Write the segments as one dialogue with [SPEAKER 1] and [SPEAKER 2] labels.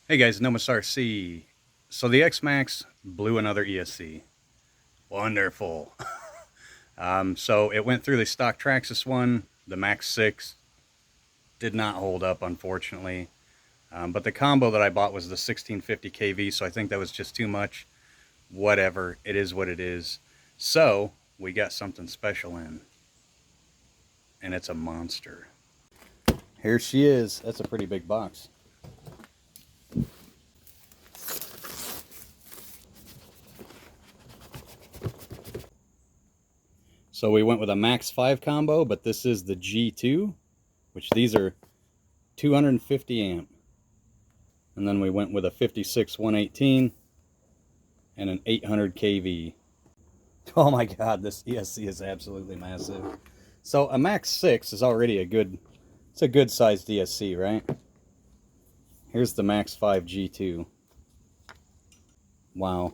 [SPEAKER 1] Hey guys, Nomus RC. So the X-MAXX blew another ESC. Wonderful. So it went through the stock Traxxas one. The Max 6 did not hold up, unfortunately. But the combo that I bought was the 1650 kV, so I think that was just too much. Whatever, it is what it is. So we got something special in, and it's a monster. Here she is. That's a pretty big box. So we went with a Max5 combo, but this is the G2, which these are 250 amp. And then we went with a 56 118 and an 800 kV. Oh my god, this ESC is absolutely massive. So a Max 6 is already it's a good sized ESC, right? Here's the Max5 G2. Wow.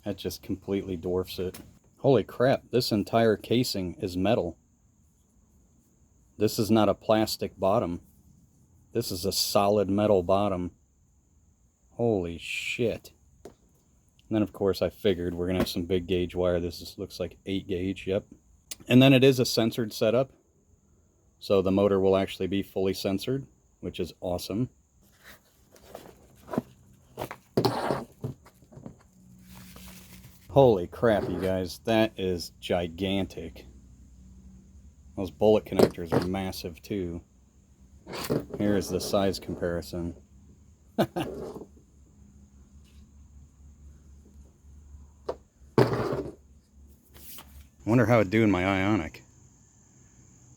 [SPEAKER 1] That just completely dwarfs it. Holy crap, this entire casing is metal. This is not a plastic bottom. This is a solid metal bottom. Holy shit. And then of course I figured we're gonna have some big gauge wire. Looks like 8 gauge, yep. And then it is a sensored setup. So the motor will actually be fully sensored, which is awesome. Holy crap, you guys, that is gigantic. Those bullet connectors are massive too. Here's the size comparison. I wonder how it'd do in my Ionic.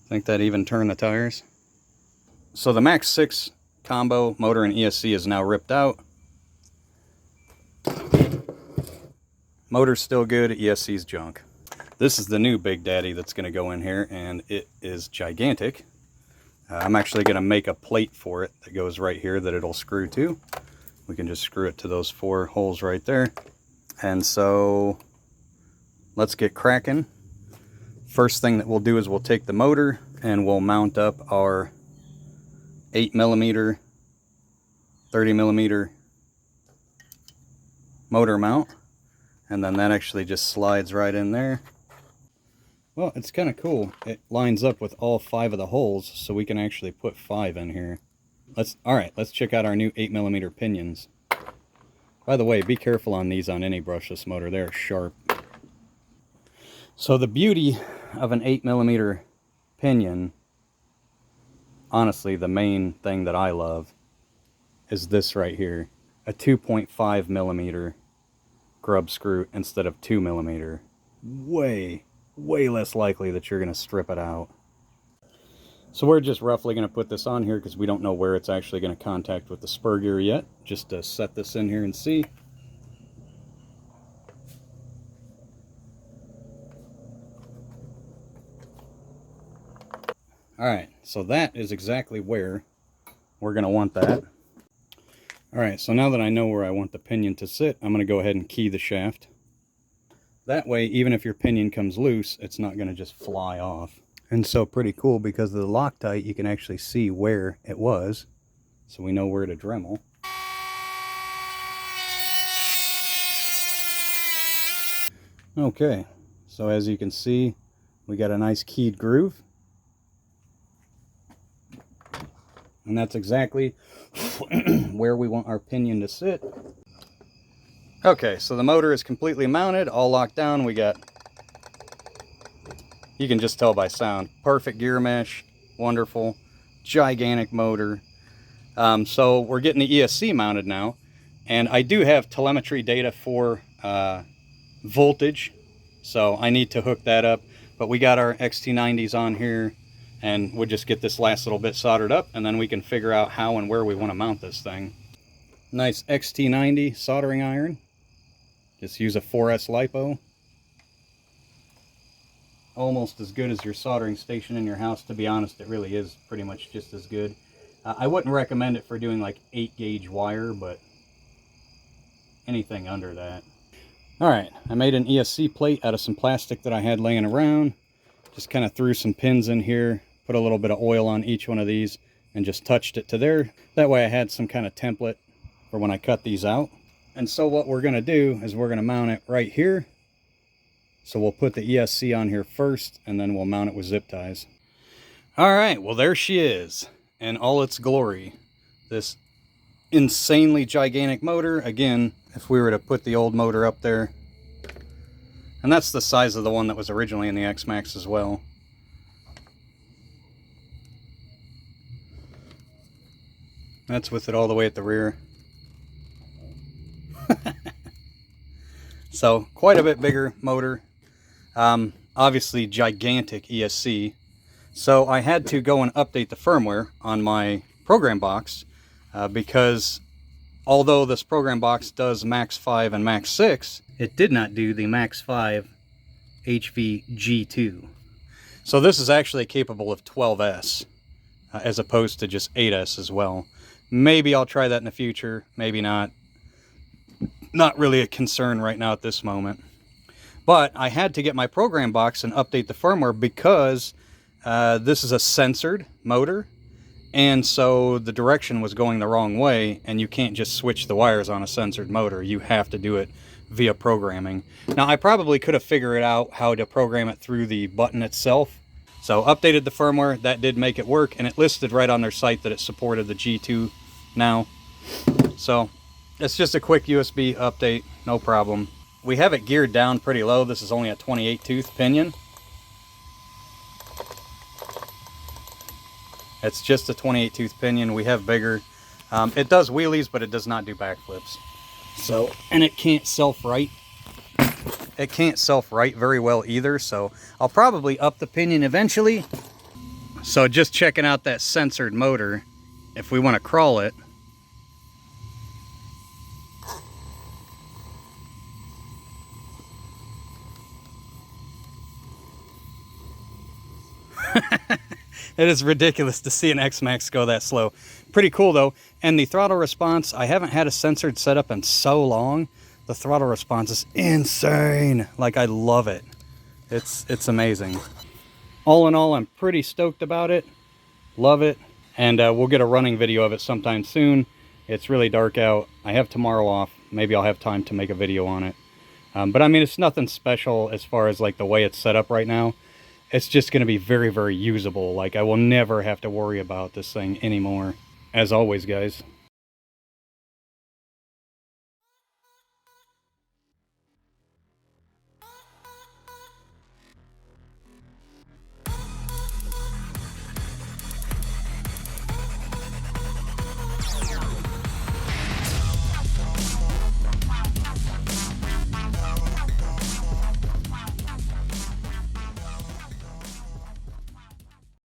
[SPEAKER 1] Think that even turn the tires? So the Max 6 combo motor and ESC is now ripped out. Motor's still good, ESC's junk. This is the new Big Daddy that's going to go in here, and it is gigantic. I'm actually going to make a plate for it that goes right here that it'll screw to. We can just screw it to those 4 holes right there. And so let's get cracking. First thing that we'll do is we'll take the motor and we'll mount up our 8mm, 30mm motor mount. And then that actually just slides right in there. Well, it's kind of cool. It lines up with all 5 of the holes, so we can actually put 5 in here. Alright, let's check out our new 8mm pinions. By the way, be careful on these on any brushless motor. They're sharp. So the beauty of an 8mm pinion, honestly, the main thing that I love, is this right here. A 2.5mm grub screw instead of 2mm. Way less likely that you're going to strip it out. So we're just roughly going to put this on here because we don't know where it's actually going to contact with the spur gear yet. Just to set this in here and see. Alright, so that is exactly where we're going to want that. Alright, so now that I know where I want the pinion to sit, I'm going to go ahead and key the shaft. That way, even if your pinion comes loose, it's not going to just fly off. And so pretty cool, because of the Loctite, you can actually see where it was. So we know where to Dremel. Okay, so as you can see, we got a nice keyed groove. And that's exactly where we want our pinion to sit. Okay, so the motor is completely mounted, all locked down. We got, you can just tell by sound, perfect gear mesh, wonderful, gigantic motor. So we're getting the ESC mounted now, and I do have telemetry data for voltage, so I need to hook that up. But we got our XT90s on here, and we'll just get this last little bit soldered up, and then we can figure out how and where we want to mount this thing. Nice XT90 soldering iron. Just use a 4S LiPo. Almost as good as your soldering station in your house. To be honest, it really is pretty much just as good. I wouldn't recommend it for doing like 8 gauge wire, but anything under that. Alright, I made an ESC plate out of some plastic that I had laying around. Just kind of threw some pins in here, put a little bit of oil on each one of these, and just touched it to there. That way I had some kind of template for when I cut these out. And so what we're going to do is we're going to mount it right here. So we'll put the ESC on here first, and then we'll mount it with zip ties. All right, well, there she is in all its glory. This insanely gigantic motor. Again, if we were to put the old motor up there, and that's the size of the one that was originally in the X-MAXX as well. That's with it all the way at the rear. So quite a bit bigger motor. Obviously gigantic ESC. So I had to go and update the firmware on my program box because although this program box does Max5 and Max6, it did not do the Max5 G2. So this is actually capable of 12S as opposed to just 8S as well. Maybe I'll try that in the future, maybe not. Not really a concern right now at this moment. But I had to get my program box and update the firmware because this is a censored motor, and so the direction was going the wrong way, and you can't just switch the wires on a censored motor. You have to do it via programming. Now, I probably could have figured out how to program it through the button itself. So updated the firmware, that did make it work, and it listed right on their site that it supported the G2 now. So it's just a quick USB update, no problem. We have it geared down pretty low. This is only a 28 tooth pinion. It's just a 28 tooth pinion. We have bigger. It does wheelies, but it does not do backflips. So, and it can't self-right. It can't self-right very well either, so I'll probably up the pinion eventually. So just checking out that censored motor, if we want to crawl it, it is ridiculous to see an X-MAXX go that slow. Pretty cool though. And the throttle response, I haven't had a censored setup in so long. The throttle response is insane. Like, I love it. It's amazing. All in all, I'm pretty stoked about it. Love it. And we'll get a running video of it sometime soon. It's really dark out. I have tomorrow off. Maybe I'll have time to make a video on it. But I mean, it's nothing special as far as like the way it's set up right now. It's just going to be very, very usable. Like, I will never have to worry about this thing anymore. As always, guys,